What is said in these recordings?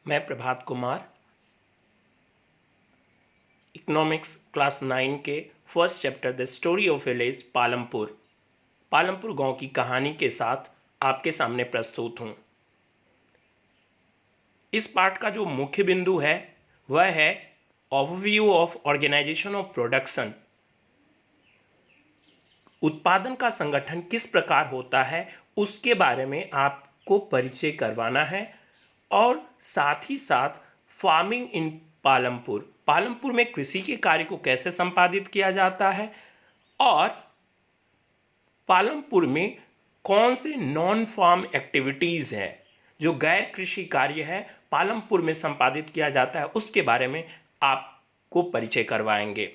मैं Prabhat Kumar economics class 9 के first chapter the story of village Palampur गांव की कहानी के साथ आपके सामने प्रस्तुत हूँ। इस पाठ का जो मुख्य बिंदु है वह है overview of organisation of production. उत्पादन का संगठन किस प्रकार होता है उसके बारे में आपको परिचय करवाना है और साथ ही साथ फार्मिंग इन पालमपुर में कृषि के कार्य को कैसे संपादित किया जाता है और पालमपुर में कौन से नॉन फार्म एक्टिविटीज़ है जो गैर कृषि कार्य है पालमपुर में संपादित किया जाता है उसके बारे में आपको परिचय करवाएंगे।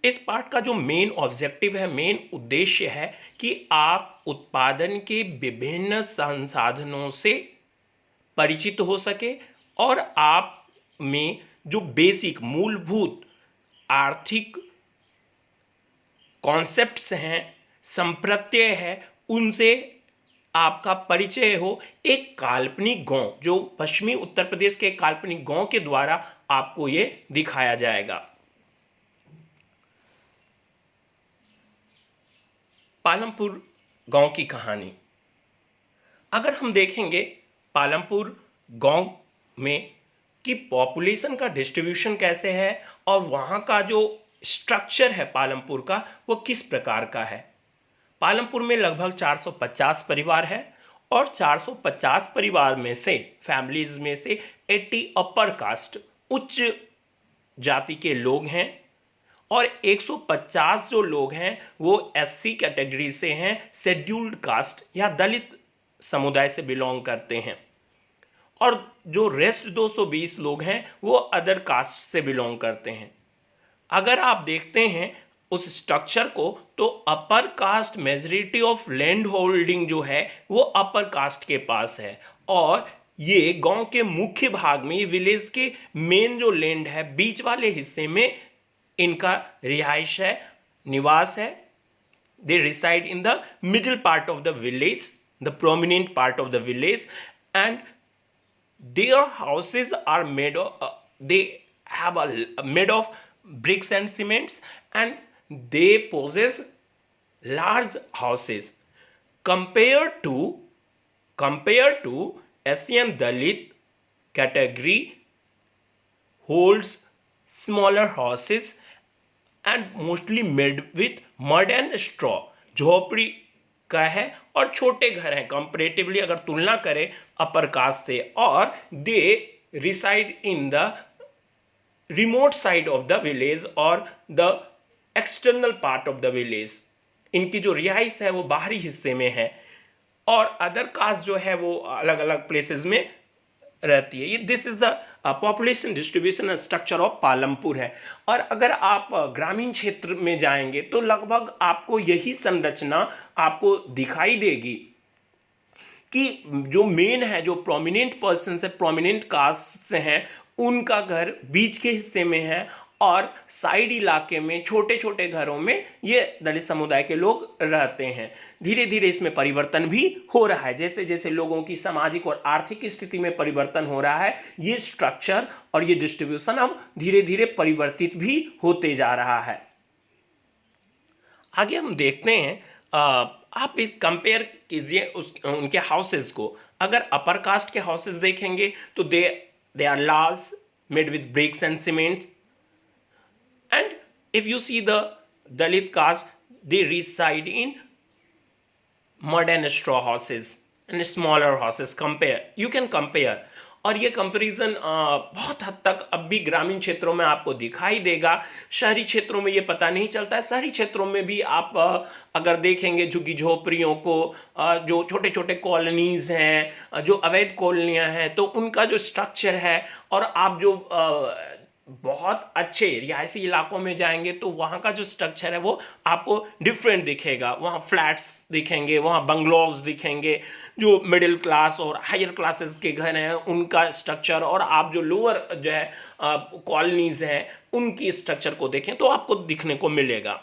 इस पाठ का जो मेन ऑब्जेक्टिव है, मेन उद्देश्य है कि आप उत्पादन के विभिन्न संसाधनों से परिचित हो सके और आप में जो बेसिक मूलभूत आर्थिक कॉन्सेप्ट्स हैं, संप्रत्यय है, उनसे आपका परिचय हो। एक काल्पनिक गांव जो पश्चिमी उत्तर प्रदेश के काल्पनिक गांव के द्वारा आपको ये दिखाया जाएगा। पालमपुर गांव की कहानी अगर हम देखेंगे पालमपुर गांव में कि पॉपुलेशन का डिस्ट्रीब्यूशन कैसे है और वहाँ का जो स्ट्रक्चर है पालमपुर का वो किस प्रकार का है। पालमपुर में लगभग 450 परिवार है और 450 परिवार में से फैमिलीज में से 80 अपर कास्ट उच्च जाति के लोग हैं और 150 जो लोग हैं वो एससी कैटेगरी से हैं, शेड्यूल्ड कास्ट या दलित समुदाय से बिलोंग करते हैं और जो रेस्ट 220 लोग हैं वो अदर कास्ट से बिलोंग करते हैं। अगर आप देखते हैं उस स्ट्रक्चर को तो upper caste majority of land holding जो है वो अपर कास्ट के पास है और ये गांव के मुख्य भाग में, ये विलेज के मेन जो लैंड है बीच वाले हिस्से में इनका रिहाइश है, निवास है। They reside in the middle part of the village, the prominent part of the village and their houses are made of they have made of bricks and cements and they possess large houses compared to SC and Dalit category holds smaller houses and mostly made with mud and straw। झोपड़ी का है और छोटे घर हैं comparatively अगर तुलना करें अपर कास्ट से, और they reside in the remote side of the village और the external part of the village. इनकी जो रिहाइश है वो बाहरी हिस्से में है और अदर कास्ट जो है वो अलग अलग प्लेसेस में रहती है। ये this is the population distribution structure of Palampur है। और अगर आप ग्रामीण क्षेत्र में जाएंगे तो लगभग आपको यही संरचना आपको दिखाई देगी कि जो मेन है, जो प्रोमिनेंट पर्सन है, प्रोमिनेंट कास्ट से हैं, उनका घर बीच के हिस्से में है और साइड इलाके में छोटे छोटे घरों में ये दलित समुदाय के लोग रहते हैं। धीरे धीरे इसमें परिवर्तन भी हो रहा है, जैसे जैसे लोगों की सामाजिक और आर्थिक स्थिति में परिवर्तन हो रहा है ये स्ट्रक्चर और ये डिस्ट्रीब्यूशन अब धीरे धीरे परिवर्तित भी होते जा रहा है। आगे हम देखते हैं, आप एक कंपेयर कीजिए उनके हाउसेस को। अगर अपर कास्ट के हाउसेस देखेंगे तो they are large made with bricks and cements and if you see the Dalit caste they reside in mud and straw houses and smaller houses। you can compare और ये comparison बहुत हद तक अब भी ग्रामीण क्षेत्रों में आपको दिखाई देगा। शहरी क्षेत्रों में ये पता नहीं चलता है। शहरी क्षेत्रों में भी आप अगर देखेंगे झुग्गी झोपड़ियों को, जो छोटे छोटे कॉलोनीज हैं, जो अवैध कॉलोनियाँ हैं, तो उनका जो स्ट्रक्चर है, और आप जो बहुत अच्छे रिहायशी इलाकों में जाएंगे तो वहाँ का जो स्ट्रक्चर है वो आपको डिफरेंट दिखेगा। वहाँ फ्लैट्स दिखेंगे, वहाँ बंगलोज दिखेंगे, जो मिडिल क्लास और हायर क्लासेस के घर हैं उनका स्ट्रक्चर, और आप जो लोअर जो है कॉलोनीज हैं उनकी स्ट्रक्चर को देखें तो आपको दिखने को मिलेगा।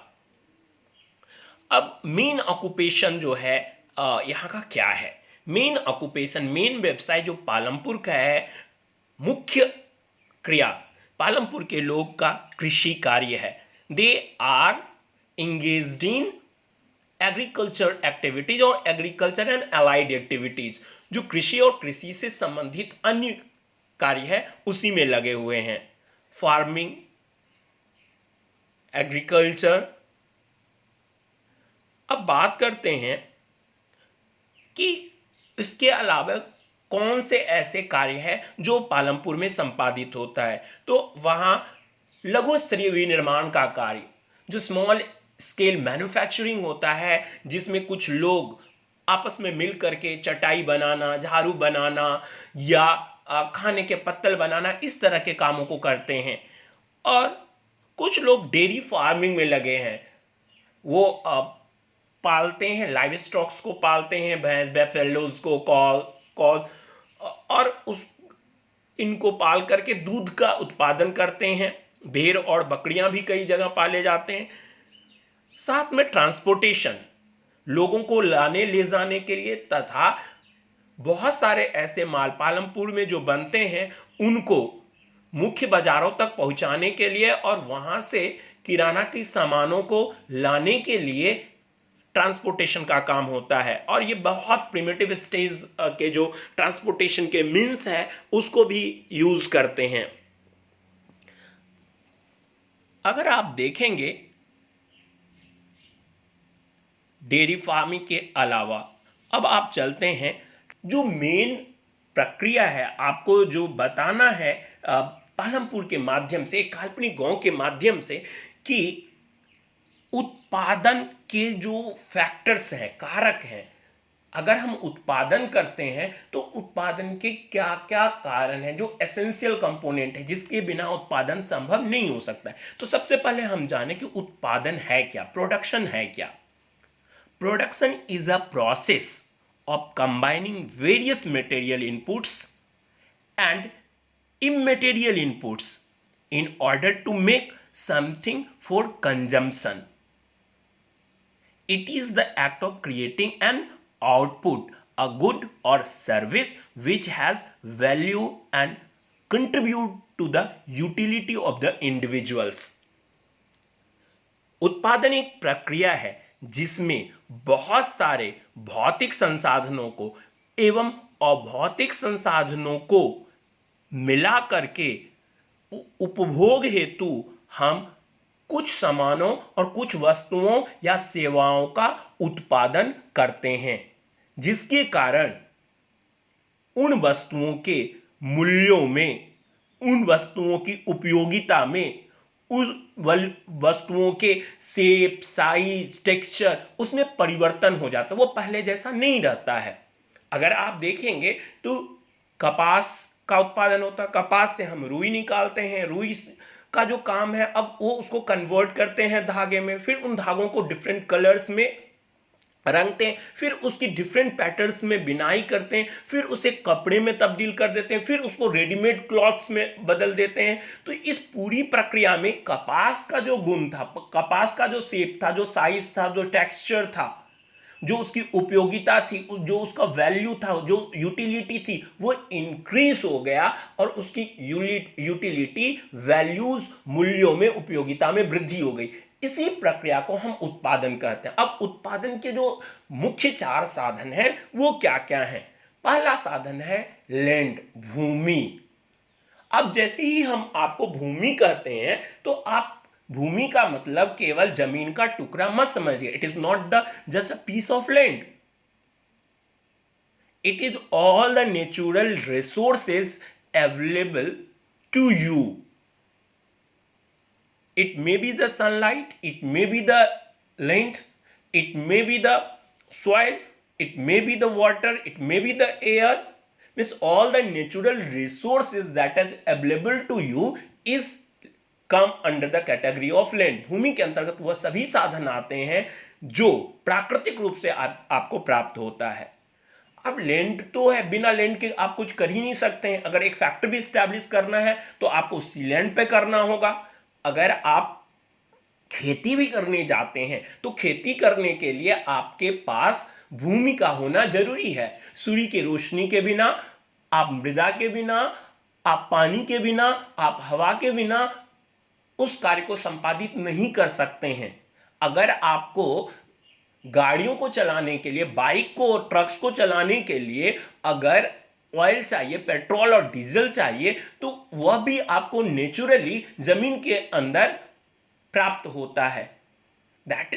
अब मेन ऑक्यूपेशन जो है यहाँ का क्या है। मेन ऑक्यूपेशन, मेन व्यवसाय जो पालमपुर का है, मुख्य क्रिया पालमपुर के लोग का कृषि कार्य है। They are engaged in agriculture activities और एग्रीकल्चर एंड अलाइड एक्टिविटीज, जो कृषि और कृषि से संबंधित अन्य कार्य है उसी में लगे हुए हैं। Farming, agriculture. अब बात करते हैं कि इसके अलावा कौन से ऐसे कार्य हैं जो पालमपुर में संपादित होता है। तो वहाँ लघु स्तरीय विनिर्माण का कार्य, जो स्मॉल स्केल मैन्युफैक्चरिंग होता है, जिसमें कुछ लोग आपस में मिल करके चटाई बनाना, झाड़ू बनाना या खाने के पत्तल बनाना, इस तरह के कामों को करते हैं। और कुछ लोग डेयरी फार्मिंग में लगे हैं, वो पालते हैं, लाइव स्टॉक्स को पालते हैं, भैंस, बैफेलोज को, कॉल, और उस इनको पाल करके दूध का उत्पादन करते हैं। भेड़ और बकरियां भी कई जगह पाले जाते हैं। साथ में ट्रांसपोर्टेशन, लोगों को लाने ले जाने के लिए, तथा बहुत सारे ऐसे माल पालमपुर में जो बनते हैं उनको मुख्य बाजारों तक पहुंचाने के लिए और वहां से किराना की सामानों को लाने के लिए ट्रांसपोर्टेशन का काम होता है। और ये बहुत प्रिमिटिव स्टेज के जो ट्रांसपोर्टेशन के मीन्स है उसको भी यूज करते हैं। अगर आप देखेंगे डेयरी फार्मिंग के अलावा, अब आप चलते हैं जो मेन प्रक्रिया है, आपको जो बताना है पालमपुर के माध्यम से, काल्पनिक गांव के माध्यम से, कि उत्पादन के जो फैक्टर्स हैं, कारक हैं, अगर हम उत्पादन करते हैं तो उत्पादन के क्या क्या कारण हैं, जो एसेंशियल कंपोनेंट है जिसके बिना उत्पादन संभव नहीं हो सकता है। तो सबसे पहले हम जाने कि उत्पादन है क्या, प्रोडक्शन है क्या। Production is a process of combining various material inputs and immaterial inputs in order to make something for consumption. It is the act of creating an output, a good or service which has value and contribute to the utility of the individuals. उत्पादन एक प्रक्रिया है जिसमें बहुत सारे भौतिक संसाधनों को एवं अभौतिक संसाधनों को मिला करके उपभोग हेतु हम कुछ सामानों और कुछ वस्तुओं या सेवाओं का उत्पादन करते हैं, जिसके कारण उन वस्तुओं के मूल्यों में, उन वस्तुओं की उपयोगिता में, उस वस्तुओं के शेप, साइज, टेक्सचर, उसमें परिवर्तन हो जाता है, वो पहले जैसा नहीं रहता है। अगर आप देखेंगे तो कपास का उत्पादन होता है, कपास से हम रुई निकालते हैं, रुई का जो काम है अब वो उसको कन्वर्ट करते हैं धागे में, फिर उन धागों को डिफरेंट कलर्स में रंगते हैं, फिर उसकी डिफरेंट पैटर्न्स में बिनाई करते हैं, फिर उसे कपड़े में तब्दील कर देते हैं, फिर उसको रेडीमेड क्लॉथ्स में बदल देते हैं। तो इस पूरी प्रक्रिया में कपास का जो गुण था, कपास का जो शेप था, जो साइज था, जो टेक्सचर था, जो उसकी उपयोगिता थी, जो उसका वैल्यू था, जो यूटिलिटी थी, वो इंक्रीज हो गया और उसकी यूटिलिटी, वैल्यूज, मूल्यों में, उपयोगिता में वृद्धि हो गई। इसी प्रक्रिया को हम उत्पादन कहते हैं। अब उत्पादन के जो मुख्य 4 साधन हैं वो क्या क्या हैं। पहला साधन है लैंड, भूमि। अब जैसे ही हम आपको भूमि कहते हैं तो आप भूमि का मतलब केवल जमीन का टुकड़ा मत समझिए। It is not the just a piece of land, it is all the natural resources available to you. It may be the sunlight, it may be the land, it may be the soil, it may be the water, it may be the air. Means all the natural resources that is available to you is come under the category of land. भूमि के अंतर्गत वह सभी साधन आते हैं जो प्राकृतिक रूप से आपको प्राप्त होता है। अब लैंड तो है, बिना लैंड के आप कुछ कर ही नहीं सकते हैं। अगर एक फैक्ट्री भी स्टैब्लिश करना है तो आपको उसी लैंड पे करना होगा। अगर आप खेती भी करने जाते हैं तो खेती करने के लिए आपके पास भूमि का होना जरूरी है। सूर्य की रोशनी के बिना, आप मृदा के बिना, आप पानी के बिना, आप हवा के बिना उस कार्य को संपादित नहीं कर सकते हैं। अगर आपको गाड़ियों को चलाने के लिए, बाइक को, ट्रक्स को चलाने के लिए अगर ऑयल चाहिए, पेट्रोल और डीजल चाहिए, तो वह भी आपको नेचुरली जमीन के अंदर प्राप्त होता है। That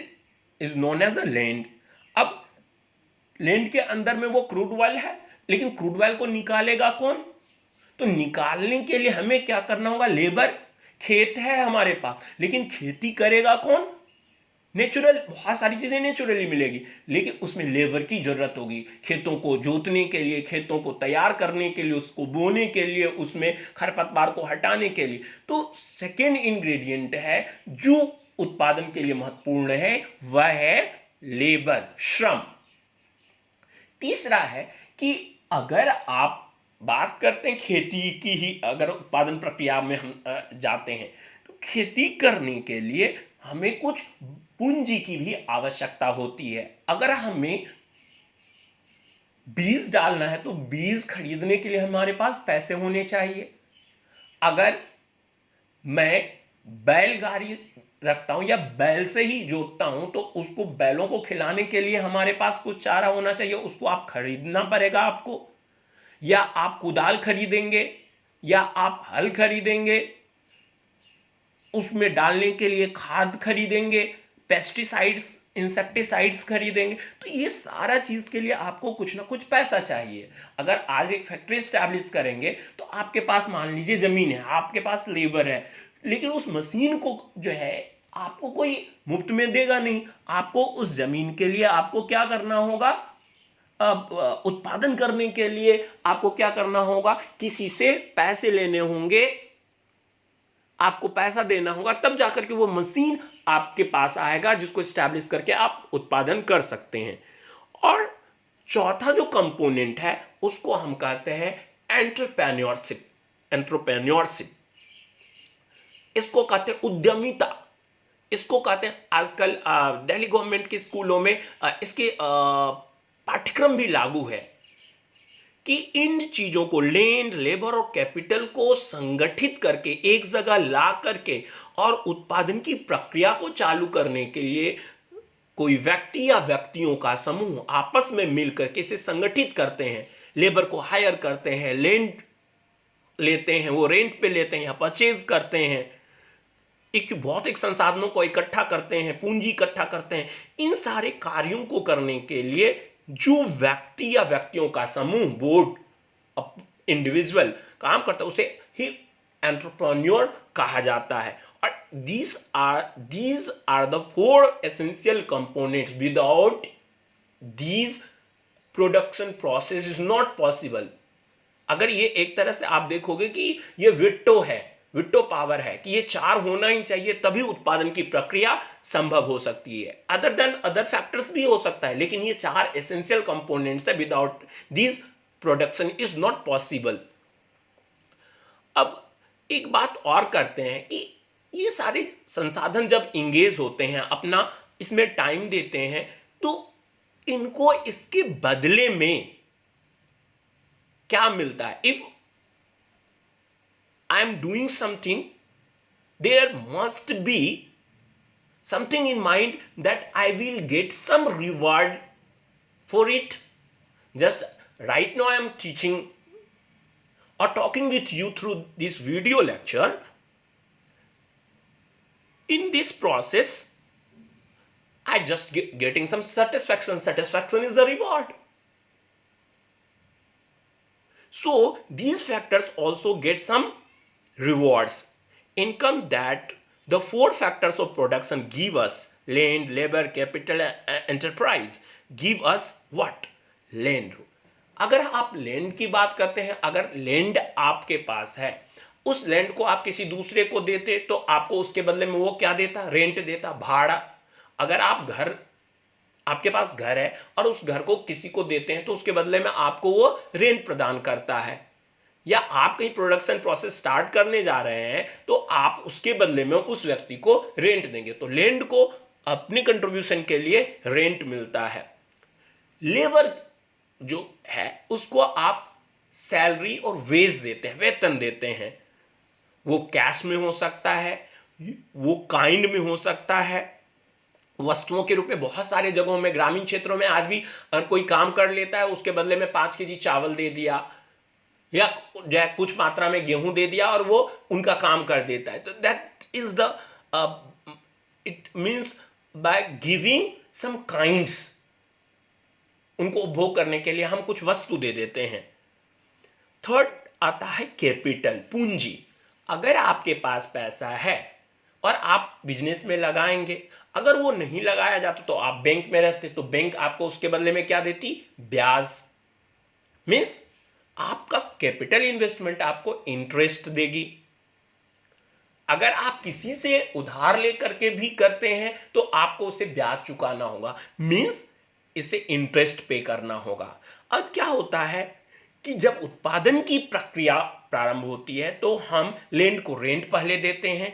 is known as the land. अब लैंड के अंदर में वो क्रूड ऑयल है, लेकिन क्रूड ऑयल को निकालेगा कौन? तो निकालने के लिए हमें क्या करना होगा? लेबर। खेत है हमारे पास, लेकिन खेती करेगा कौन? नेचुरल। बहुत सारी चीजें नेचुरली मिलेगी, लेकिन उसमें लेबर की जरूरत होगी। खेतों को जोतने के लिए, खेतों को तैयार करने के लिए, उसको बोने के लिए, उसमें खरपतवार को हटाने के लिए। तो सेकेंड इंग्रेडिएंट है जो उत्पादन के लिए महत्वपूर्ण है, वह है लेबर, श्रम। तीसरा है कि अगर आप बात करते हैं खेती की ही, अगर उत्पादन प्रक्रिया में हम जाते हैं, तो खेती करने के लिए हमें कुछ पूंजी की भी आवश्यकता होती है। अगर हमें बीज डालना है तो बीज खरीदने के लिए हमारे पास पैसे होने चाहिए। अगर मैं बैलगाड़ी रखता हूं या बैल से ही जोतता हूं, तो उसको, बैलों को खिलाने के लिए हमारे पास कुछ चारा होना चाहिए, उसको आप खरीदना पड़ेगा आपको। या आप कुदाल खरीदेंगे, या आप हल खरीदेंगे, उसमें डालने के लिए खाद खरीदेंगे, पेस्टिसाइड्स, इंसेक्टिसाइड्स खरीदेंगे। तो ये सारा चीज के लिए आपको कुछ ना कुछ पैसा चाहिए। अगर आज एक फैक्ट्री स्टैब्लिश करेंगे, तो आपके पास मान लीजिए जमीन है, आपके पास लेबर है, लेकिन उस मशीन को जो है आपको कोई मुफ्त में देगा नहीं। आपको उस जमीन के लिए आपको क्या करना होगा? उत्पादन करने के लिए आपको क्या करना होगा? किसी से पैसे लेने होंगे, आपको पैसा देना होगा, तब जाकर के वो मशीन आपके पास आएगा, जिसको स्टैब्लिश करके आप उत्पादन कर सकते हैं। और चौथा जो कंपोनेंट है, उसको हम कहते हैं एंटरप्रेन्योरशिप। एंटरप्रेन्योरशिप, इसको कहते हैं उद्यमिता। इसको कहते हैं, आजकल दिल्ली गवर्नमेंट के स्कूलों में इसके पाठ्यक्रम भी लागू है कि इन चीजों को, लैंड, लेबर और कैपिटल को संगठित करके एक जगह ला करके और उत्पादन की प्रक्रिया को चालू करने के लिए कोई व्यक्ति या व्यक्तियों का समूह आपस में मिलकर के इसे संगठित करते हैं। लेबर को हायर करते हैं, लैंड लेते हैं, वो रेंट पे लेते हैं या परचेज करते हैं, एक भौतिक संसाधनों को इकट्ठा करते हैं, पूंजी इकट्ठा करते हैं। इन सारे कार्यों को करने के लिए जो व्यक्ति या व्यक्तियों का समूह, बोर्ड, इंडिविजुअल काम करता है, उसे ही एंटरप्रेन्योर कहा जाता है। और these are the four essential components. Without these, production process is not possible. अगर ये एक तरह से आप देखोगे कि ये विट्टो है, विट्टो पावर है कि ये चार होना ही चाहिए, तभी उत्पादन की प्रक्रिया संभव हो सकती है। अदर देन अदर फैक्टर्स भी हो सकता है, लेकिन ये चार एसेंशियल कंपोनेंट्स है। Without this, production is not possible. अब एक बात और करते हैं कि ये सारे संसाधन जब इंगेज होते हैं, अपना इसमें टाइम देते हैं, तो इनको इसके बदले में क्या मिलता है? If I am doing something, there must be something in mind that I will get some reward for it. Just right now I am teaching or talking with you through this video lecture. In this process, I just getting some satisfaction. Satisfaction is a reward. So these factors also get some rewards. Income, that the four factors of production give us: land, labor, capital, enterprise, give us what? Land. अगर आप land की बात करते हैं, अगर land आपके पास है, उस लैंड को आप किसी दूसरे को देते, तो आपको उसके बदले में वो क्या देता? रेंट देता, भाड़ा। अगर आप घर, आपके पास घर है और उस घर को किसी को देते हैं, तो उसके बदले में आपको वो रेंट प्रदान करता है। या आप कहीं प्रोडक्शन प्रोसेस स्टार्ट करने जा रहे हैं, तो आप उसके बदले में उस व्यक्ति को रेंट देंगे, तो लैंड को अपनी कंट्रीब्यूशन के लिए रेंट मिलता है। लेबर जो है उसको आप सैलरी और वेज देते हैं, वेतन देते हैं। वो कैश में हो सकता है, वो काइंड में हो सकता है, वस्तुओं के रूप में। बहुत सारे जगहों में, ग्रामीण क्षेत्रों में आज भी अगर कोई काम कर लेता है, उसके बदले में 5 केजी चावल दे दिया या कुछ मात्रा में गेहूं दे दिया और वो उनका काम कर देता है। तो that is the it means by giving some kinds, उनको उपभोग करने के लिए हम कुछ वस्तु दे देते हैं। थर्ड आता है कैपिटल, पूंजी। अगर आपके पास पैसा है और आप बिजनेस में लगाएंगे, अगर वो नहीं लगाया जाता तो आप बैंक में रहते, तो बैंक आपको उसके बदले में क्या देती? ब्याज। मीन्स आपका कैपिटल इन्वेस्टमेंट आपको इंटरेस्ट देगी। अगर आप किसी से उधार लेकर के भी करते हैं तो आपको उसे ब्याज चुकाना होगा, मीन्स इसे इंटरेस्ट पे करना होगा। अब क्या होता है कि जब उत्पादन की प्रक्रिया प्रारंभ होती है तो हम लैंड को रेंट पहले देते हैं,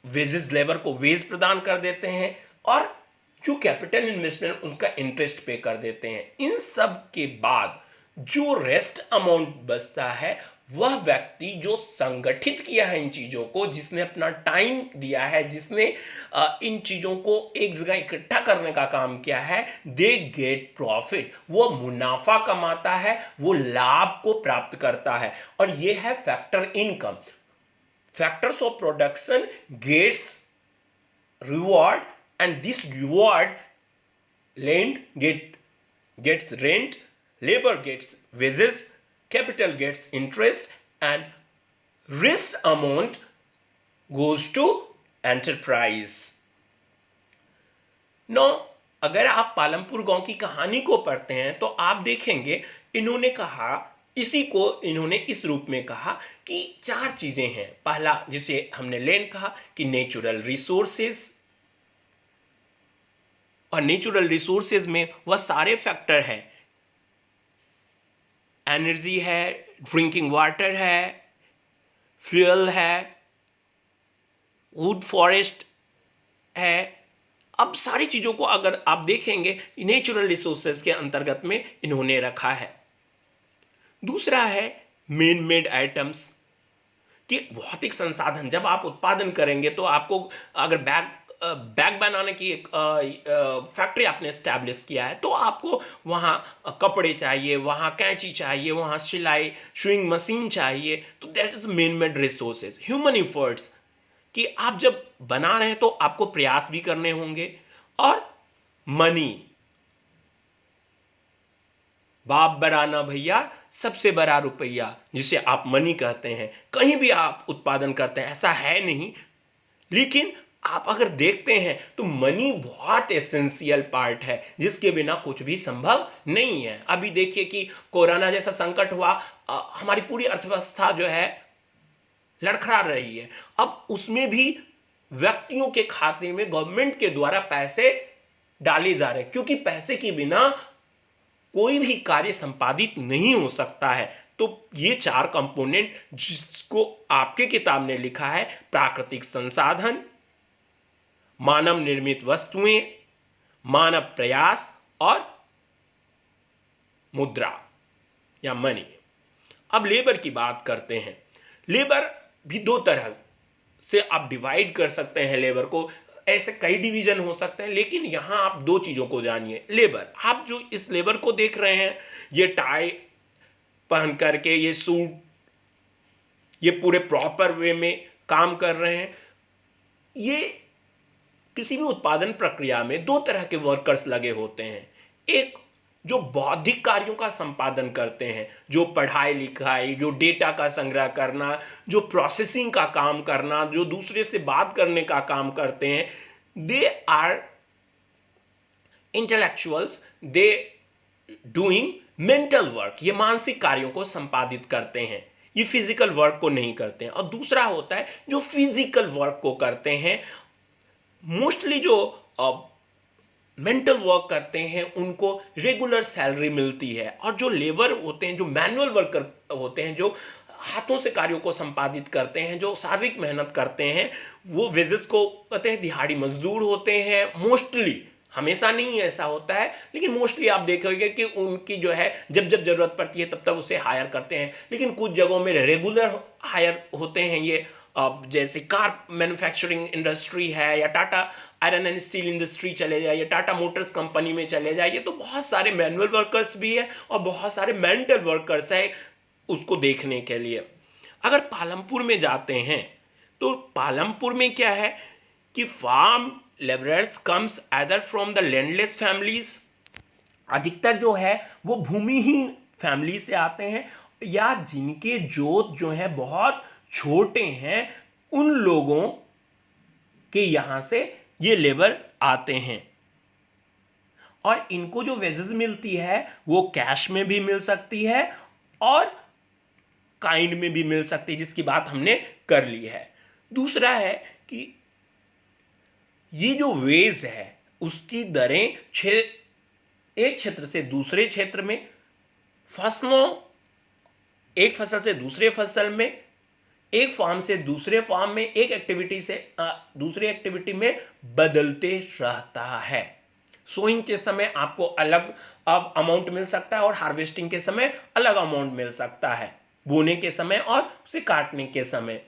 वेजेस लेबर को वेज प्रदान कर देते हैं, और जो कैपिटल इन्वेस्टमेंट उनका इंटरेस्ट पे कर देते हैं। इन सब के बाद जो रेस्ट अमाउंट बचता है, वह व्यक्ति जो संगठित किया है इन चीजों को, जिसने अपना टाइम दिया है, जिसने इन चीजों को एक जगह इकट्ठा करने का काम किया है, दे गेट प्रॉफिट। वो मुनाफा कमाता है, वो लाभ को प्राप्त करता है, और ये है factor income. Factors of production gets reward, and this reward, land gets rent, labor gets wages, capital gets interest, and rest amount goes to enterprise. Now, अगर आप पालमपुर गांव की कहानी को पढ़ते हैं तो आप देखेंगे इन्होंने कहा, इसी को इन्होंने इस रूप में कहा कि 4 चीजें हैं। पहला, जिसे हमने लैंड कहा, कि नेचुरल रिसोर्सेज, और नेचुरल रिसोर्सेज में वह सारे फैक्टर है, एनर्जी है, ड्रिंकिंग वाटर है, फ्यूल है, वुड फॉरेस्ट है। अब सारी चीजों को अगर आप देखेंगे नेचुरल रिसोर्सेज के अंतर्गत में इन्होंने रखा है। दूसरा है मेन मेड आइटम्स, कि भौतिक संसाधन। जब आप उत्पादन करेंगे तो आपको अगर बैग बनाने की एक फैक्ट्री आपने स्टैब्लिश किया है तो आपको वहाँ कपड़े चाहिए, वहाँ कैंची चाहिए, वहाँ सिलाई शुइंग मशीन चाहिए। तो that is main made resources. Human efforts, कि आप जब बना रहे हैं तो आपको प्रयास भी करने होंगे। और मनी, बाप बराना भैया सबसे बड़ा रुपया, जिसे आप मनी कहते हैं। कहीं भी आप उत्पादन करते हैं ऐसा है नहीं, लेकिन आप अगर देखते हैं तो मनी बहुत एसेंशियल पार्ट है, जिसके बिना कुछ भी संभव नहीं है। अभी देखिए कि कोरोना जैसा संकट हुआ, हमारी पूरी अर्थव्यवस्था जो है लड़खड़ा रही है। अब उसमें भी व्यक्तियों के खाते में गवर्नमेंट के द्वारा पैसे डाले जा रहे हैं, क्योंकि पैसे के बिना कोई भी कार्य संपादित नहीं हो सकता है। तो ये 4 कंपोनेंट जिसको आपके किताब ने लिखा है, प्राकृतिक संसाधन, मानव निर्मित वस्तुएं, मानव प्रयास और मुद्रा या मनी। अब लेबर की बात करते हैं। लेबर भी 2 तरह से आप डिवाइड कर सकते हैं लेबर को, ऐसे कई डिवीजन हो सकते हैं, लेकिन यहां आप 2 चीजों को जानिए। लेबर, आप जो इस लेबर को देख रहे हैं, ये टाई पहन करके, ये सूट, ये पूरे प्रॉपर वे में काम कर रहे हैं। ये किसी भी उत्पादन प्रक्रिया में 2 तरह के वर्कर्स लगे होते हैं। एक जो बौद्धिक कार्यों का संपादन करते हैं, जो पढ़ाई लिखाई, जो डेटा का संग्रह करना, जो प्रोसेसिंग का काम करना, जो दूसरे से बात करने का काम करते हैं, they are intellectuals, they doing mental work. ये मानसिक कार्यों को संपादित करते हैं, ये फिजिकल वर्क को नहीं करते हैं। और दूसरा होता है जो फिजिकल वर्क को करते हैं। मोस्टली जो मेंटल वर्क करते हैं उनको रेगुलर सैलरी मिलती है, और जो लेबर होते हैं, जो मैनुअल वर्कर होते हैं, जो हाथों से कार्यों को संपादित करते हैं, जो शारीरिक मेहनत करते हैं, वो वेजेस को कहते हैं दिहाड़ी मजदूर होते हैं। मोस्टली हमेशा नहीं ऐसा होता है, लेकिन मोस्टली आप देखोगे कि उनकी जो है जब जब जरूरत पड़ती है तब तब उसे हायर करते हैं। लेकिन कुछ जगहों में रेगुलर हायर होते हैं ये, जैसे कार मैन्युफैक्चरिंग इंडस्ट्री है, या Tata iron and steel industry चले जाए, या टाटा मोटर्स कंपनी में चले जाए, ये तो बहुत सारे मैनुअल वर्कर्स भी है और बहुत सारे मेंटल वर्कर्स है उसको देखने के लिए। अगर पालमपुर में जाते हैं तो पालमपुर में क्या है कि farm labourers comes either from the landless families, अधिकतर जो है वो भूमिहीन फैमिली से आते हैं, या जिनके जोत जो है बहुत छोटे हैं, उन लोगों के यहां से ये लेबर आते हैं। और इनको जो वेजेस मिलती है वो कैश में भी मिल सकती है और काइंड में भी मिल सकती है, जिसकी बात हमने कर ली है। दूसरा है कि ये जो वेज है उसकी दरें एक क्षेत्र से दूसरे क्षेत्र में, फसलों एक फसल से दूसरे फसल में, एक फार्म से दूसरे फार्म में, एक एक्टिविटी से दूसरी एक्टिविटी में बदलते रहता है। सोइंग के समय आपको अलग अब अमाउंट मिल सकता है और हार्वेस्टिंग के समय अलग अमाउंट मिल सकता है, बोने के समय और उसे काटने के समय।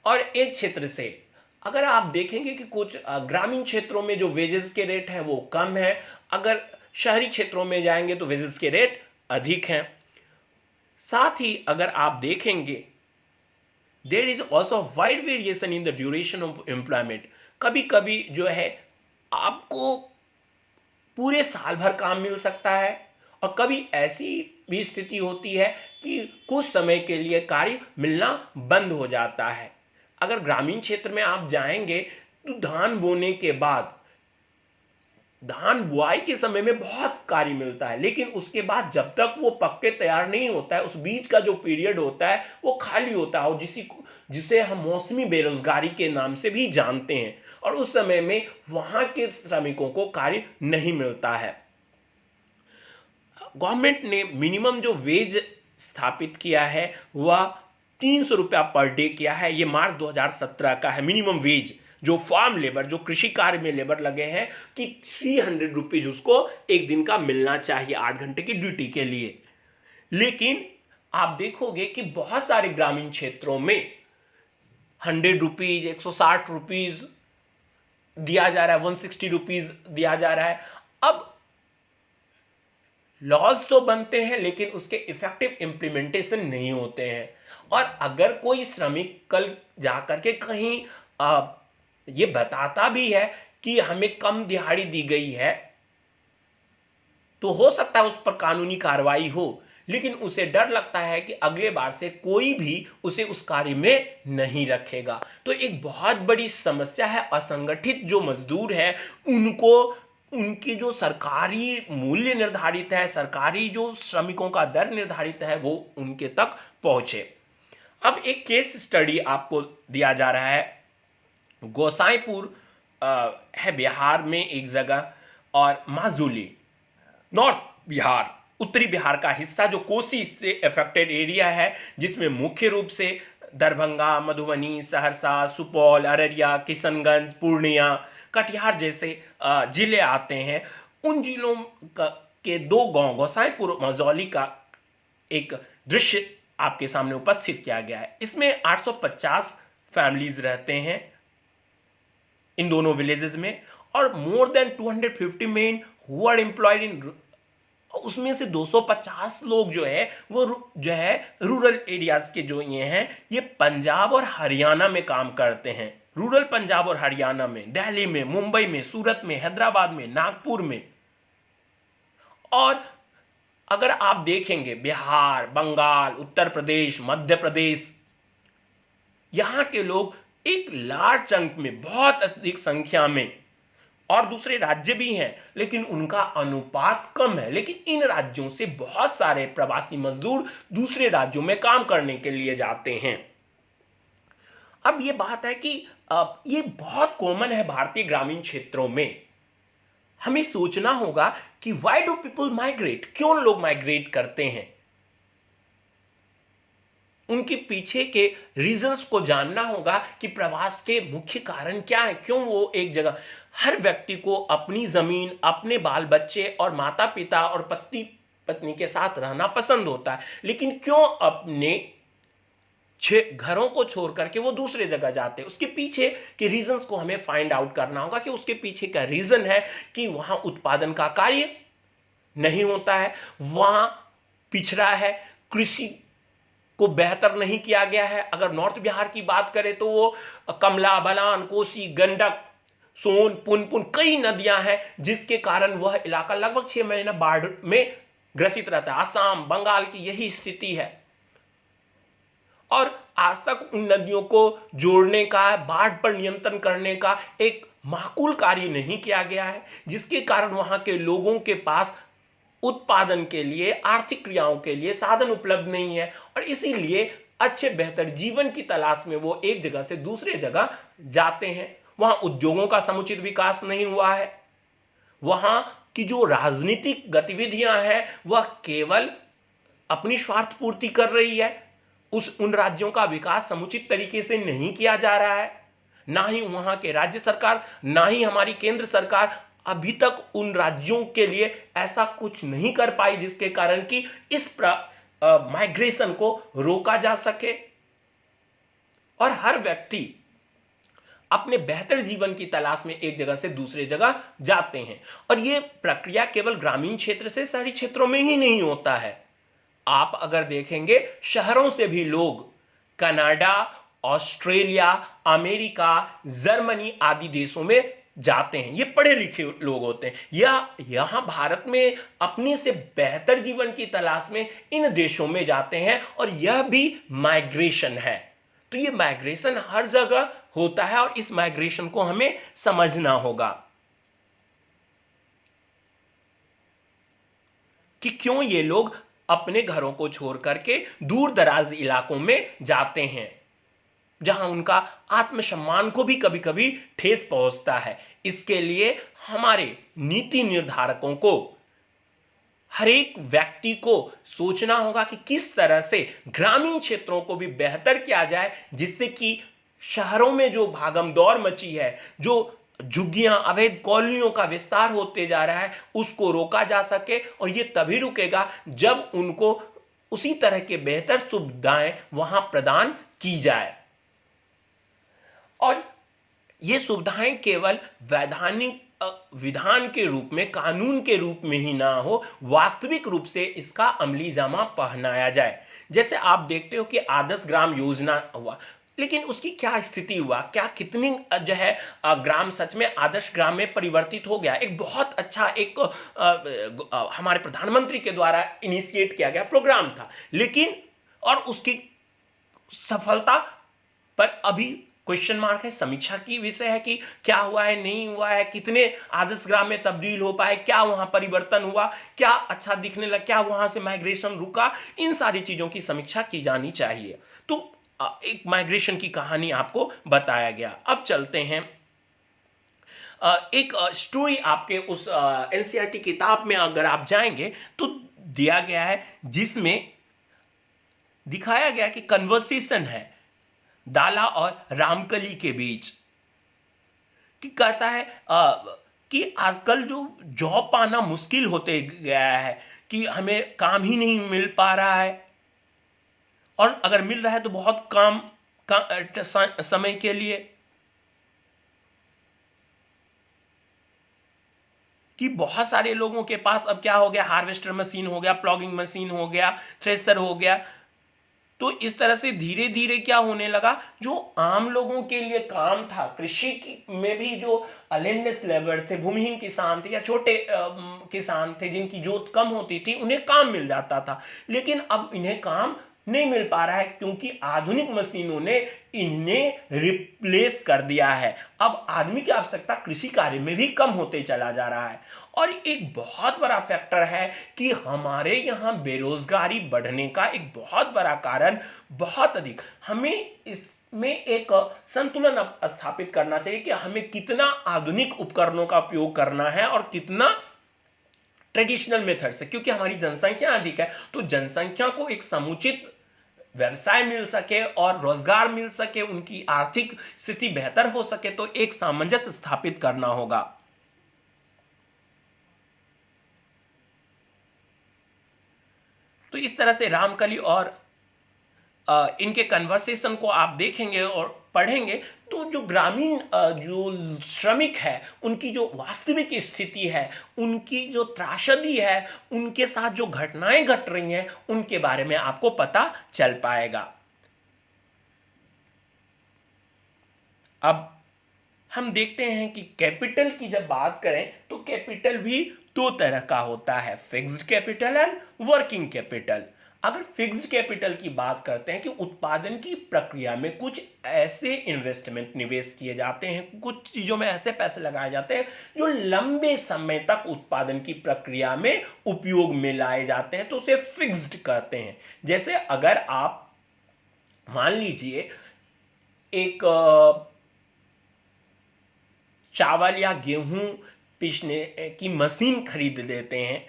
और एक क्षेत्र से अगर आप देखेंगे कि कुछ ग्रामीण क्षेत्रों में जो वेजेस के रेट है वो कम है, अगर शहरी क्षेत्रों में जाएंगे तो वेजेस के रेट अधिक हैं। साथ ही अगर आप देखेंगे there is also wide variation in the duration of employment. कभी कभी जो है आपको पूरे साल भर काम मिल सकता है, और कभी ऐसी भी स्थिति होती है कि कुछ समय के लिए कार्य मिलना बंद हो जाता है। अगर ग्रामीण क्षेत्र में आप जाएंगे तो धान बोने के बाद, धान बुआई के समय में बहुत कार्य मिलता है, लेकिन उसके बाद जब तक वो पक के तैयार नहीं होता है, उस बीच का जो पीरियड होता है वो खाली होता है, और जिसे हम मौसमी बेरोजगारी के नाम से भी जानते हैं। और उस समय में वहां के श्रमिकों को कार्य नहीं मिलता है। गवर्नमेंट ने मिनिमम जो वेज स्थापित किया है वह 300 रुपया पर डे किया है। ये मार्च 2017 का है मिनिमम वेज, जो फार्म लेबर, जो कृषि कार्य में लेबर लगे हैं, कि 300 रुपीज उसको एक दिन का मिलना चाहिए 8 घंटे की ड्यूटी के लिए। लेकिन आप देखोगे कि बहुत सारे ग्रामीण क्षेत्रों में 100 रुपीज, 160 रुपीज दिया जा रहा है, 160 रुपीज दिया जा रहा है। अब लॉज तो बनते हैं लेकिन उसके इफेक्टिव इंप्लीमेंटेशन नहीं होते हैं। और अगर कोई श्रमिक कल जाकर के कहीं ये बताता भी है कि हमें कम दिहाड़ी दी गई है, तो हो सकता है उस पर कानूनी कार्रवाई हो, लेकिन उसे डर लगता है कि अगले बार से कोई भी उसे उस कार्य में नहीं रखेगा। तो एक बहुत बड़ी समस्या है। असंगठित जो मजदूर है उनको उनकी जो सरकारी मूल्य निर्धारित है, सरकारी जो श्रमिकों का दर निर्धारित है, वो उनके तक पहुंचे। अब एक केस स्टडी आपको दिया जा रहा है। गोसाईपुर है बिहार में एक जगह, और माजुली नॉर्थ बिहार, उत्तरी बिहार का हिस्सा जो कोसी से अफेक्टेड एरिया है, जिसमें मुख्य रूप से दरभंगा, मधुबनी, सहरसा, सुपौल, अररिया, किशनगंज, पूर्णिया, कटिहार जैसे जिले आते हैं। उन जिलों के दो गांव गोसाईपुर मझौली का एक दृश्य आपके सामने उपस्थित किया गया है। इसमें 850 फैमिलीज रहते हैं इन दोनों विलेजेस में, और more than 250 men who are employed in, उसमें से 250 लोग जो है वो जो है रूरल एरियाज के जो ये हैं, ये पंजाब और हरियाणा में काम करते हैं। रूरल पंजाब और हरियाणा में, दिल्ली में, मुंबई में, सूरत में, हैदराबाद में, नागपुर में। और अगर आप देखेंगे बिहार, बंगाल, उत्तर प्रदेश, मध्य प्रदेश, यहां के लोग एक लार्ज चंक में, बहुत अधिक संख्या में, और दूसरे राज्य भी हैं लेकिन उनका अनुपात कम है। लेकिन इन राज्यों से बहुत सारे प्रवासी मजदूर दूसरे राज्यों में काम करने के लिए जाते हैं। अब ये बात है कि ये बहुत कॉमन है भारतीय ग्रामीण क्षेत्रों में। हमें सोचना होगा कि व्हाई डू पीपल माइग्रेट, क्यों लोग माइग्रेट करते हैं। उनके पीछे के रीजंस को जानना होगा कि प्रवास के मुख्य कारण क्या है, क्यों वो एक जगह। हर व्यक्ति को अपनी जमीन, अपने बाल बच्चे और माता पिता और पति पत्नी के साथ रहना पसंद होता है, लेकिन क्यों अपने घरों को छोड़ करके वो दूसरे जगह जाते हैं? उसके पीछे के रीजंस को हमें फाइंड आउट करना होगा कि उसके पीछे का रीजन है कि वहां उत्पादन का कार्य नहीं होता है, वहां पिछड़ा है, कृषि को बेहतर नहीं किया गया है। अगर नॉर्थ बिहार की बात करें तो वो कमला बलान, कोसी, गंडक, सोन, पुनपुन कई नदियां हैं, जिसके कारण वह इलाका लगभग 6 महीना बाढ़ में ग्रसित रहता है। असम, बंगाल की यही स्थिति है और आज तक उन नदियों को जोड़ने का, बाढ़ पर नियंत्रण करने का एक माकूल कार्य नहीं किया गया है, जिसके कारण वहां के लोगों के पास उत्पादन के लिए, आर्थिक क्रियाओं के लिए साधन उपलब्ध नहीं है और इसीलिए अच्छे बेहतर जीवन की तलाश में वो एक जगह से दूसरे जगह जाते हैं। वहां उद्योगों का समुचित विकास नहीं हुआ है, वहां की जो राजनीतिक गतिविधियां हैं वह केवल अपनी स्वार्थ पूर्ति कर रही है। उन राज्यों का विकास समुचित तरीके से नहीं किया जा रहा है। ना ही वहां के राज्य सरकार, ना ही हमारी केंद्र सरकार अभी तक उन राज्यों के लिए ऐसा कुछ नहीं कर पाई जिसके कारण कि इस माइग्रेशन को रोका जा सके और हर व्यक्ति अपने बेहतर जीवन की तलाश में एक जगह से दूसरे जगह जाते हैं। और यह प्रक्रिया केवल ग्रामीण क्षेत्र से शहरी क्षेत्रों में ही नहीं होता है। आप अगर देखेंगे, शहरों से भी लोग कनाडा, ऑस्ट्रेलिया, अमेरिका, जर्मनी आदि देशों में जाते हैं। ये पढ़े लिखे लोग होते हैं या यहां भारत में अपने से बेहतर जीवन की तलाश में इन देशों में जाते हैं और यह भी माइग्रेशन है। तो ये माइग्रेशन हर जगह होता है और इस माइग्रेशन को हमें समझना होगा कि क्यों ये लोग अपने घरों को छोड़ करके दूर दराज इलाकों में जाते हैं, जहां उनका आत्मसम्मान को भी कभी कभी ठेस पहुंचता है। इसके लिए हमारे नीति निर्धारकों को, हर एक व्यक्ति को सोचना होगा कि किस तरह से ग्रामीण क्षेत्रों को भी बेहतर किया जाए, जिससे कि शहरों में जो भागम दौड़ मची है, जो झुग्गियां, अवैध कॉलोनियों का विस्तार होते जा रहा है, उसको रोका जा सके। और यह तभी रुकेगा जब उनको उसी तरह के बेहतर सुविधाएं वहां प्रदान की जाए। और ये सुविधाएं केवल वैधानिक विधान के रूप में, कानून के रूप में ही ना हो, वास्तविक रूप से इसका अमली जामा पहनाया जाए। जैसे आप देखते हो कि आदर्श ग्राम योजना हुआ, लेकिन उसकी क्या स्थिति हुआ, क्या कितनी जो है ग्राम सच में आदर्श ग्राम में परिवर्तित हो गया। एक बहुत अच्छा एक हमारे प्रधानमंत्री के द्वारा इनिशिएट किया गया प्रोग्राम था, लेकिन और उसकी सफलता पर अभी क्वेश्चन मार्क है। समीक्षा की विषय है कि क्या हुआ है, नहीं हुआ है, कितने आदर्श ग्राम में तब्दील हो पाए, क्या वहां परिवर्तन हुआ, क्या अच्छा दिखने लगा, क्या वहां से माइग्रेशन रुका। इन सारी चीजों की समीक्षा की जानी चाहिए। तो एक माइग्रेशन की कहानी आपको बताया गया। अब चलते हैं, एक स्टोरी आपके उस एनसीईआरटी किताब में अगर आप जाएंगे तो दिया गया है, जिसमें दिखाया गया कि कन्वर्सेशन है दाला और रामकली के बीच, कि कहता है कि आजकल जो जॉब पाना मुश्किल होते गया है, कि हमें काम ही नहीं मिल पा रहा है और अगर मिल रहा है तो बहुत कम समय के लिए, कि बहुत सारे लोगों के पास अब क्या हो गया, हार्वेस्टर मशीन हो गया, प्लॉगिंग मशीन हो गया, थ्रेशर हो गया। तो इस तरह से धीरे धीरे क्या होने लगा, जो आम लोगों के लिए काम था, कृषि में भी जो लैंडलेस लेबर थे, भूमिहीन किसान थे या छोटे किसान थे जिनकी जोत कम होती थी, उन्हें काम मिल जाता था। लेकिन अब इन्हें काम नहीं मिल पा रहा है, क्योंकि आधुनिक मशीनों ने इन्हें रिप्लेस कर दिया है। अब आदमी की आवश्यकता कृषि कार्य में भी कम होते चला जा रहा है। और एक बहुत बड़ा फैक्टर है कि हमारे यहाँ बेरोजगारी बढ़ने का एक बहुत बड़ा कारण, बहुत अधिक, हमें इसमें एक संतुलन स्थापित करना चाहिए कि हमें कितना आधुनिक उपकरणों का उपयोग करना है और कितना ट्रेडिशनल मेथड से। क्योंकि हमारी जनसंख्या अधिक है, तो जनसंख्या को एक समुचित व्यवसाय मिल सके और रोजगार मिल सके, उनकी आर्थिक स्थिति बेहतर हो सके, तो एक सामंजस्य स्थापित करना होगा। तो इस तरह से रामकली और इनके कन्वर्सेशन को आप देखेंगे और पढ़ेंगे, तो जो ग्रामीण जो श्रमिक है, उनकी जो वास्तविक स्थिति है, उनकी जो त्रासदी है, उनके साथ जो घटनाएं घट रही हैं, उनके बारे में आपको पता चल पाएगा। अब हम देखते हैं कि कैपिटल की जब बात करें तो कैपिटल भी दो तरह का होता है, fixed capital and working capital. अगर फिक्स्ड कैपिटल की बात करते हैं कि उत्पादन की प्रक्रिया में कुछ ऐसे इन्वेस्टमेंट निवेश किए जाते हैं, कुछ चीजों में ऐसे पैसे लगाए जाते हैं जो लंबे समय तक उत्पादन की प्रक्रिया में उपयोग में लाए जाते हैं, तो उसे फिक्स्ड कहते हैं। जैसे अगर आप मान लीजिए एक चावल या गेहूं पीसने की मशीन खरीद लेते हैं,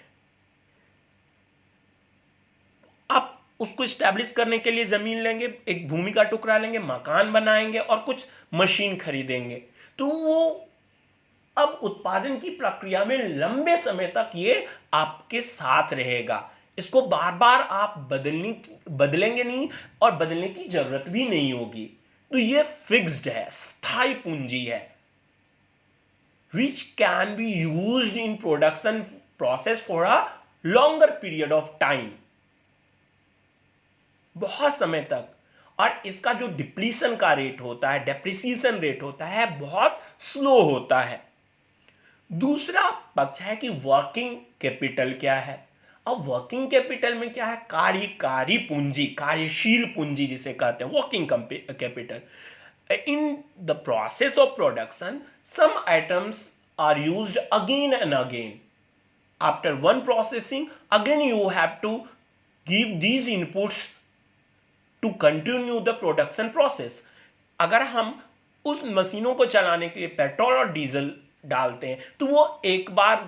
आप उसको स्टैब्लिश करने के लिए जमीन लेंगे, एक भूमि का टुकड़ा लेंगे, मकान बनाएंगे और कुछ मशीन खरीदेंगे, तो वो अब उत्पादन की प्रक्रिया में लंबे समय तक ये आपके साथ रहेगा। इसको बार बार आप बदलेंगे नहीं और बदलने की जरूरत भी नहीं होगी। तो ये फिक्स्ड है, स्थायी पूंजी है, which can be used in production process for a longer period of time, बहुत समय तक। और इसका जो डिप्लीशन का रेट होता है, डेप्रिसिएशन रेट होता है, बहुत स्लो होता है। दूसरा पक्ष है कि वर्किंग कैपिटल क्या है। अब वर्किंग कैपिटल में क्या है, कार्यकारी पूंजी, कार्यशील पूंजी जिसे कहते हैं, working capital. In the process of production, some items are used again and again. After one processing, again you have to give these inputs to continue the production process. अगर हम उस मशीनों को चलाने के लिए पेट्रोल और डीजल डालते हैं, तो वो एक बार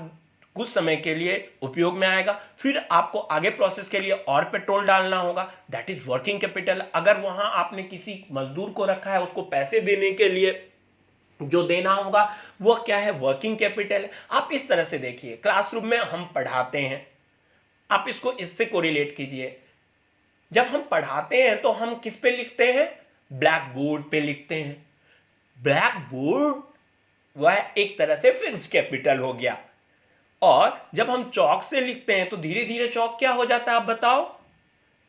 कुछ समय के लिए उपयोग में आएगा, फिर आपको आगे प्रोसेस के लिए और पेट्रोल डालना होगा, दैट इज वर्किंग कैपिटल। अगर वहां आपने किसी मजदूर को रखा है, उसको पैसे देने के लिए जो देना होगा, वो क्या है, वर्किंग कैपिटल। आप इस तरह से देखिए, क्लासरूम में हम पढ़ाते हैं, आप इसको इससे कोरिलेट कीजिए। जब हम पढ़ाते हैं तो हम किस पे लिखते हैं, ब्लैक बोर्ड पे लिखते हैं। ब्लैक बोर्ड वह एक तरह से फिक्स्ड कैपिटल हो गया। और जब हम चौक से लिखते हैं तो धीरे धीरे चौक क्या हो जाता है, आप बताओ,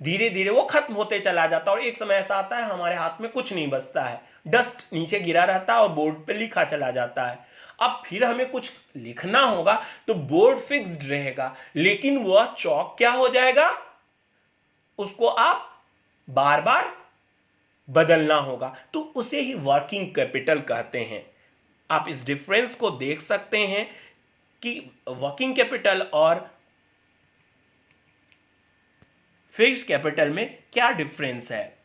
धीरे धीरे वो खत्म होते चला जाता है और एक समय ऐसा आता है हमारे हाथ में कुछ नहीं बचता है, डस्ट नीचे गिरा रहता है और बोर्ड पे लिखा चला जाता है। अब फिर हमें कुछ लिखना होगा तो बोर्ड फिक्स्ड रहेगा, लेकिन वह चौक क्या हो जाएगा, उसको आप बार बार बदलना होगा, तो उसे ही वर्किंग कैपिटल कहते हैं। आप इस डिफरेंस को देख सकते हैं कि वर्किंग कैपिटल और फिक्स्ड कैपिटल में क्या डिफरेंस है।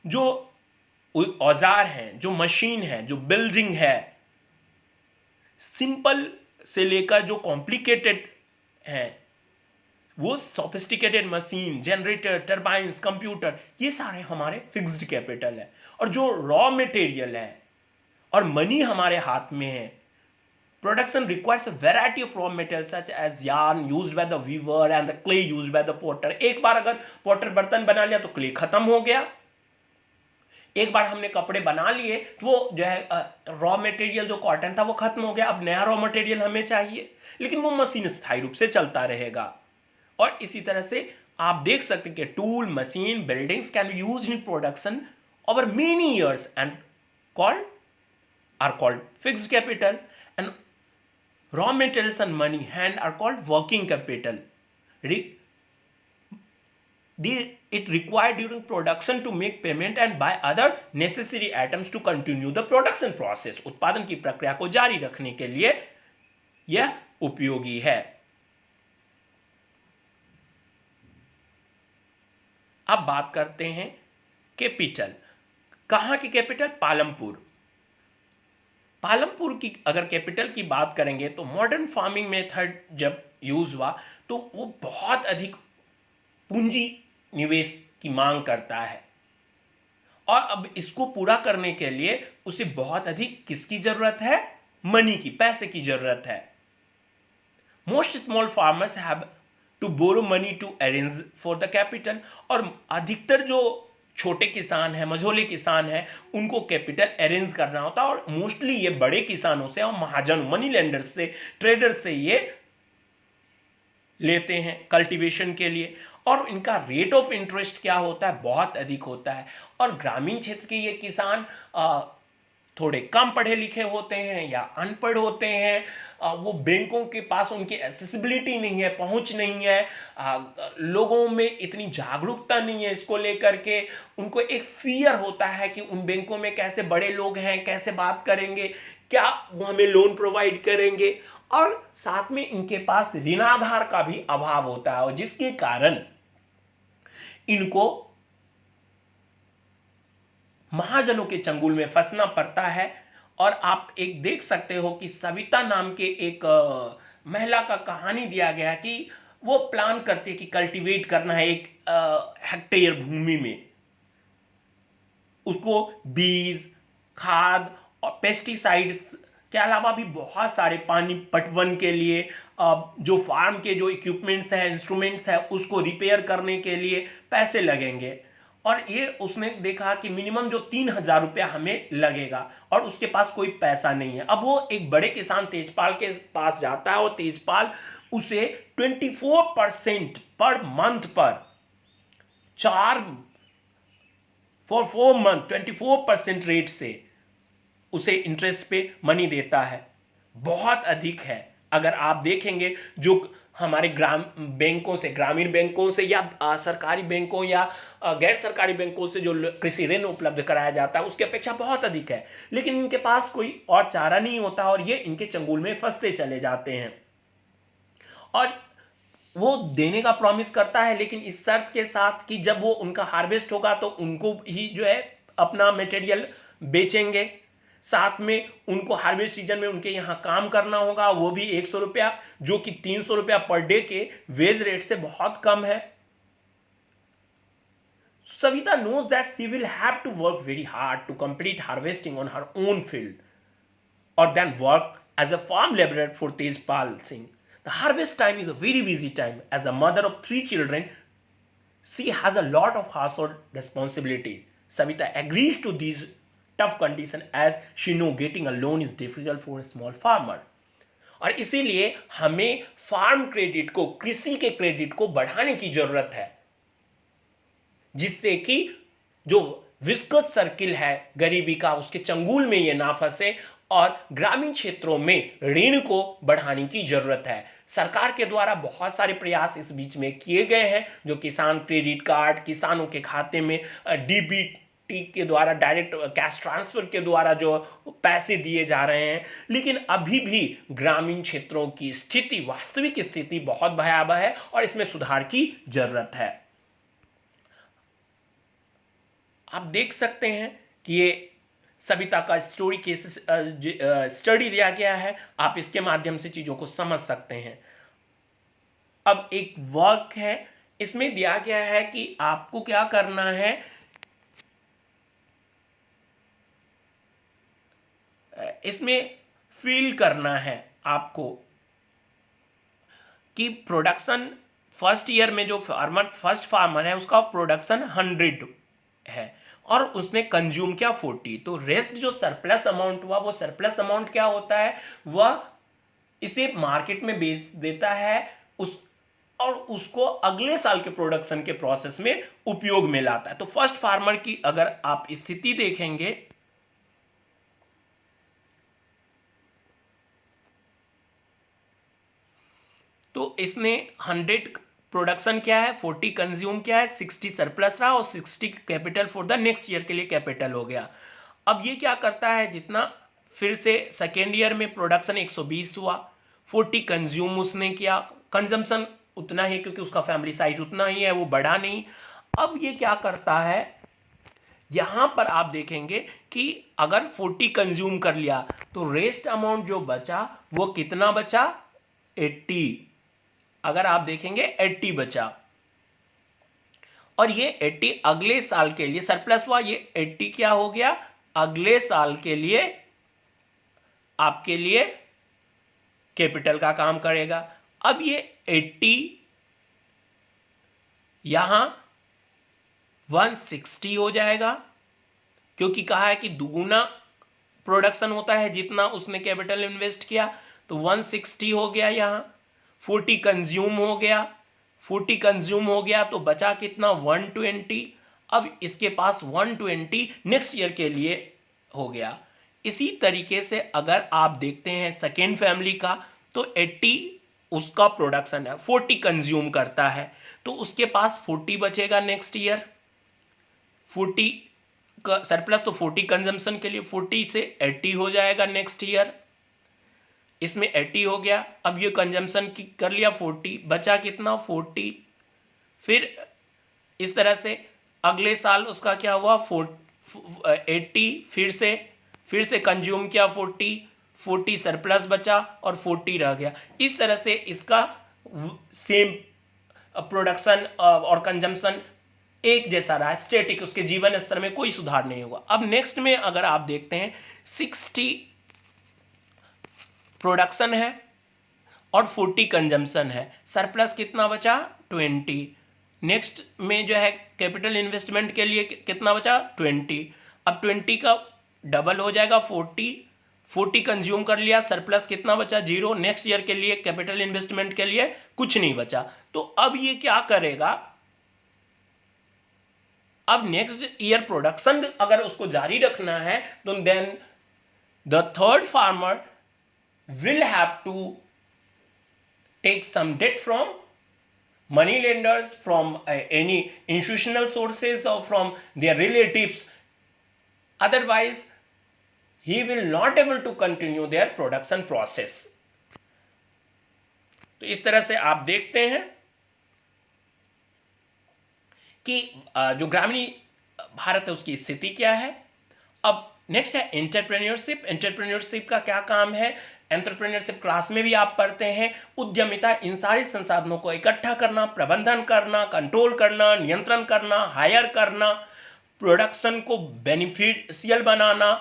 जो औजार हैं, जो मशीन है, जो बिल्डिंग है, सिंपल से लेकर जो कॉम्प्लिकेटेड है, वो sophisticated machine, generator, turbines, computer, ये सारे हमारे फिक्स्ड कैपिटल है। और जो रॉ मटेरियल है और मनी हमारे हाथ में है, production requires a variety of raw materials such as yarn used by the weaver and the clay used by the potter। एक बार अगर पोटर बर्तन बना लिया तो क्ले खत्म हो गया, एक बार हमने कपड़े बना लिए तो वो जो है रॉ मटेरियल जो कॉटन था वो खत्म हो गया, अब नया रॉ मटेरियल हमें चाहिए, लेकिन वो मशीन स्थायी रूप से चलता रहेगा। और इसी तरह से आप देख सकते हैं कि tool, machine, buildings can be used in production over many years and called fixed capital, and raw materials and money hand are called working capital. It required during production to make payment and buy other necessary items to continue the production process। उत्पादन की प्रक्रिया को जारी रखने के लिए यह उपयोगी है। अब बात करते हैं कैपिटल। कहां की कैपिटल, पालमपुर। पालमपुर की अगर कैपिटल की बात करेंगे तो मॉडर्न फार्मिंग मेथड जब यूज हुआ तो वो बहुत अधिक पूंजी निवेश की मांग करता है। और अब इसको पूरा करने के लिए उसे बहुत अधिक किसकी जरूरत है? मनी की, पैसे की जरूरत है। Most small farmers have to borrow money to arrange for the capital. और अधिकतर जो छोटे किसान हैं, मझोले किसान हैं, उनको कैपिटल अरेंज करना होता है। और मोस्टली ये बड़े किसानों से और महाजन मनी लेंडर्स से, ट्रेडर्स से ये लेते हैं कल्टीवेशन के लिए। और इनका रेट ऑफ इंटरेस्ट क्या होता है? बहुत अधिक होता है। और ग्रामीण क्षेत्र के ये किसान थोड़े कम पढ़े लिखे होते हैं या अनपढ़ होते हैं, वो बैंकों के पास उनकी एक्सेसिबिलिटी नहीं है, पहुंच नहीं है, लोगों में इतनी जागरूकता नहीं है इसको लेकर के। उनको एक फियर होता है कि उन बैंकों में कैसे बड़े लोग हैं, कैसे बात करेंगे, क्या वो हमें लोन प्रोवाइड करेंगे। और साथ में इनके पास ऋणाधार का भी अभाव होता है, और जिसके कारण इनको महाजनों के चंगुल में फंसना पड़ता है। और आप एक देख सकते हो कि सविता नाम के एक महिला का कहानी दिया गया कि वो प्लान करती है कि कल्टीवेट करना है एक हेक्टेयर भूमि में। उसको बीज, खाद और पेस्टिसाइड्स के अलावा भी बहुत सारे पानी पटवन के लिए, जो फार्म के जो इक्विपमेंट्स हैं, इंस्ट्रूमेंट्स हैं, उसको रिपेयर करने के लिए पैसे लगेंगे। और ये उसने देखा कि मिनिमम जो 3,000 रुपया हमें लगेगा, और उसके पास कोई पैसा नहीं है। अब वो एक बड़े किसान तेजपाल के पास जाता है, और तेजपाल उसे 24% पर मंथ पर 4 मंथ 24% रेट से उसे इंटरेस्ट पे मनी देता है। बहुत अधिक है। अगर आप देखेंगे जो हमारे बैंकों से, ग्रामीण बैंकों से या सरकारी बैंकों या गैर सरकारी बैंकों से जो कृषि ऋण उपलब्ध कराया जाता है, उसकी अपेक्षा बहुत अधिक है। लेकिन इनके पास कोई और चारा नहीं होता, और ये इनके चंगुल में फंसते चले जाते हैं। और वो देने का प्रॉमिस करता है, लेकिन इस शर्त के साथ कि जब वो उनका हार्वेस्ट होगा तो उनको ही जो है अपना मटेरियल बेचेंगे। साथ में उनको हार्वेस्ट सीजन में उनके यहाँ काम करना होगा, वो भी 100 रुपया, जो कि 300 रुपया पर डे के वेज रेट से बहुत कम है। Savita knows that she will have to work very hard to complete harvesting on her own field, or then work as a farm laborer for Tejpal Singh. The harvest time is a very busy time. As a mother of 3 children, she has a lot of household responsibility. Savita agrees to these tough conditions as she know getting a loan is difficult for a small farmer. और इसीलिए हमें farm credit को, कृषि के credit को बढ़ाने की जरूरत है, जिससे कि जो विस्कस सर्किल है गरीबी का, उसके चंगुल में ये ना फंसे। और ग्रामीण क्षेत्रों में ऋण को बढ़ाने की जरूरत है। सरकार के द्वारा बहुत सारे प्रयास इस बीच में किए गए हैं, जो किसान क्रेडिट कार्ड, किसानों के खाते में डीबीटी के द्वारा, डायरेक्ट कैश ट्रांसफर के द्वारा जो पैसे दिए जा रहे हैं। लेकिन अभी भी ग्रामीण क्षेत्रों की स्थिति, वास्तविक स्थिति बहुत भयावह है, और इसमें सुधार की जरूरत है। आप देख सकते हैं कि ये सविता का स्टोरी केस स्टडी दिया गया है, आप इसके माध्यम से चीजों को समझ सकते हैं। अब एक वर्क है, इसमें दिया गया है कि आपको क्या करना है। इसमें फील करना है आपको कि प्रोडक्शन फर्स्ट ईयर में जो फर्स्ट फार्मर है उसका प्रोडक्शन 100 है, और उसने कंज्यूम किया 40। तो रेस्ट जो सरप्लस अमाउंट हुआ, वो सरप्लस अमाउंट क्या होता है? वह इसे मार्केट में बेच देता है और उसको अगले साल के प्रोडक्शन के प्रोसेस में उपयोग में लाता है। तो फर्स्ट फार्मर की अगर आप स्थिति देखेंगे, तो इसने 100 प्रोडक्शन क्या है, 40 कंज्यूम किया है, 60 सरप्लस रहा, और 60 capital for the next year के लिए कैपिटल हो गया। अब ये क्या करता है, जितना फिर से सेकेंड ईयर में प्रोडक्शन 120 हुआ, 40 कंज्यूम उसने किया, कंजम्पशन उतना ही क्योंकि उसका फैमिली साइज उतना ही है, वो बढ़ा नहीं। अब ये क्या करता है, यहां पर आप देखेंगे कि अगर 40 कंज्यूम कर लिया तो रेस्ट अमाउंट जो बचा वो कितना बचा, 80। अगर आप देखेंगे 80 बचा, और ये 80 अगले साल के लिए सरप्लस हुआ, ये 80 क्या हो गया, अगले साल के लिए आपके लिए कैपिटल का काम करेगा। अब ये 80 यहां 160 हो जाएगा, क्योंकि कहा है कि दुगुना प्रोडक्शन होता है जितना उसने कैपिटल इन्वेस्ट किया, तो 160 हो गया, यहाँ 40 कंज्यूम हो गया, 40 कंज्यूम हो गया तो बचा कितना, 120। अब इसके पास 120 नेक्स्ट ईयर के लिए हो गया। इसी तरीके से अगर आप देखते हैं सेकेंड फैमिली का, तो 80 उसका प्रोडक्शन है, 40 कंज्यूम करता है, तो उसके पास 40 बचेगा नेक्स्ट ईयर। 40 का सरप्लस, तो 40 कंजम्पशन के लिए 40 से 80 हो जाएगा नेक्स्ट ईयर, इसमें 80 हो गया। अब ये कंजम्पशन कर लिया 40, बचा कितना, 40। फिर इस तरह से अगले साल उसका क्या हुआ, 80, फिर से कंज्यूम किया 40 सरप्लस बचा और 40 रह गया। इस तरह से इसका सेम प्रोडक्शन और कंजम्पशन एक जैसा रहा, स्टैटिक, उसके जीवन स्तर में कोई सुधार नहीं हुआ। अब नेक्स्ट में अगर आप देखते हैं 60 प्रोडक्शन है और 40 कंजम्पशन है, सरप्लस कितना बचा, 20। नेक्स्ट में जो है कैपिटल इन्वेस्टमेंट के लिए कितना बचा, 20। अब 20 का डबल हो जाएगा 40 कंज्यूम कर लिया, सरप्लस कितना बचा, 0। नेक्स्ट ईयर के लिए कैपिटल इन्वेस्टमेंट के लिए कुछ नहीं बचा। तो अब ये क्या करेगा, अब नेक्स्ट ईयर प्रोडक्शन अगर उसको जारी रखना है तो then the third farmer will have to take some debt from money lenders, from any institutional sources or from their relatives. Otherwise, he will not able to continue their production process. तो इस तरह से आप देखते हैं कि जो ग्रामीण भारत है उसकी स्थिति क्या है। अब नेक्स्ट है एंटरप्रेन्योरशिप। एंटरप्रेन्योरशिप का क्या काम है, एंटरप्रेन्योरशिप क्लास में भी आप पढ़ते हैं। उद्यमिता इन सारे संसाधनों को इकट्ठा करना, प्रबंधन करना, कंट्रोल करना, नियंत्रण करना, हायर करना, प्रोडक्शन को बेनिफिशियल बनाना,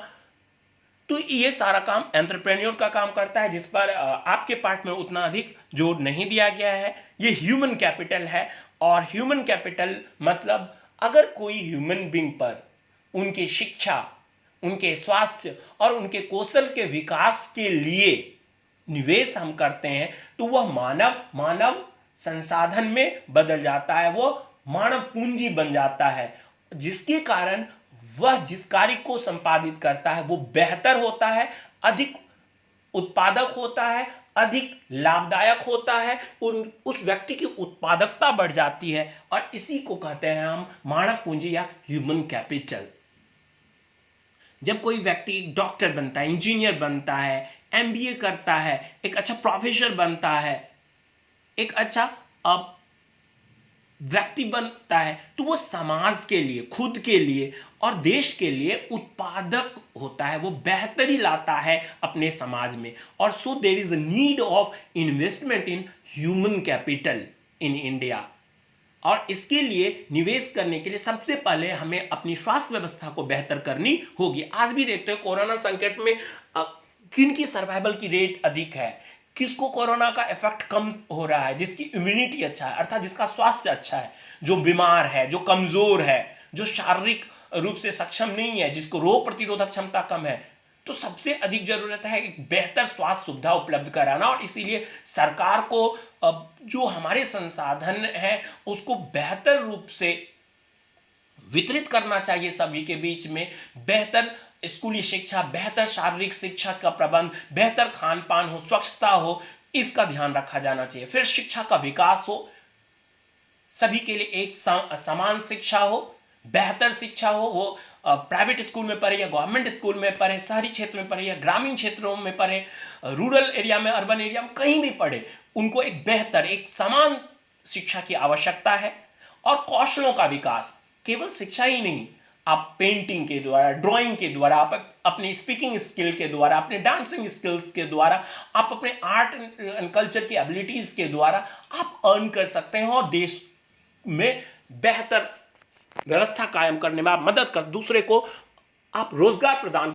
तो ये सारा काम एंटरप्रेन्योर का काम करता है, जिस पर आपके पार्ट में उतना अधिक जोर नहीं दिया गया है। ये ह्यूमन कैपिटल है, और ह्यूमन कैपिटल मतलब अगर कोई ह्यूमन बींग पर उनकी शिक्षा, उनके स्वास्थ्य और उनके कौशल के विकास के लिए निवेश हम करते हैं, तो वह मानव संसाधन में बदल जाता है, वो मानव पूंजी बन जाता है, जिसके कारण वह जिस कार्य को संपादित करता है वो बेहतर होता है, अधिक उत्पादक होता है, अधिक लाभदायक होता है, उस व्यक्ति की उत्पादकता बढ़ जाती है, और इसी को कहते हैं हम मानव पूंजी या ह्यूमन कैपिटल। जब कोई व्यक्ति डॉक्टर बनता है, इंजीनियर बनता है, एमबीए करता है, एक अच्छा प्रोफेसर बनता है, एक अच्छा व्यक्ति बनता है, तो वो समाज के लिए, खुद के लिए और देश के लिए उत्पादक होता है, वो बेहतरी लाता है अपने समाज में। और so there is a need of investment in human capital in India. और इसके लिए निवेश करने के लिए सबसे पहले हमें अपनी स्वास्थ्य व्यवस्था को बेहतर करनी होगी। आज भी देखते हैं कोरोना संकट में किनकी सर्वाइवल की रेट अधिक है, किसको कोरोना का इफेक्ट कम हो रहा है, जिसकी इम्यूनिटी अच्छा है, अर्थात जिसका स्वास्थ्य अच्छा है, जो बीमार है, जो कमजोर है, जो शारीरिक रूप से सक्षम नहीं है, जिसको रोग प्रतिरोधक क्षमता कम है, तो सबसे अधिक जरूरत है एक बेहतर स्वास्थ्य सुविधा उपलब्ध कराना। और इसीलिए सरकार को जो हमारे संसाधन है उसको बेहतर रूप से वितरित करना चाहिए सभी के बीच में। बेहतर स्कूली शिक्षा, बेहतर शारीरिक शिक्षा का प्रबंध, बेहतर खान पान हो, स्वच्छता हो, इसका ध्यान रखा जाना चाहिए। फिर शिक्षा का विकास हो, सभी के लिए एक समान शिक्षा हो, बेहतर शिक्षा हो, वो प्राइवेट स्कूल में पढ़े या गवर्नमेंट स्कूल में पढ़े, शहरी क्षेत्र में पढ़े या ग्रामीण क्षेत्रों में पढ़े, रूरल एरिया में, अर्बन एरिया में, कहीं भी पढ़े, उनको एक बेहतर, एक समान शिक्षा की आवश्यकता है। और कौशलों का विकास, केवल शिक्षा ही नहीं, आप पेंटिंग के द्वारा, ड्राइंग के द्वारा, आप अपने स्पीकिंग स्किल के द्वारा, अपने डांसिंग स्किल्स के द्वारा, आप अपने आर्ट एंड कल्चर की एबिलिटीज के द्वारा आप अर्न कर सकते हैं और देश में बेहतर व्यवस्था कायम करने में आप मदद कर, दूसरे को आप रोजगार प्रदान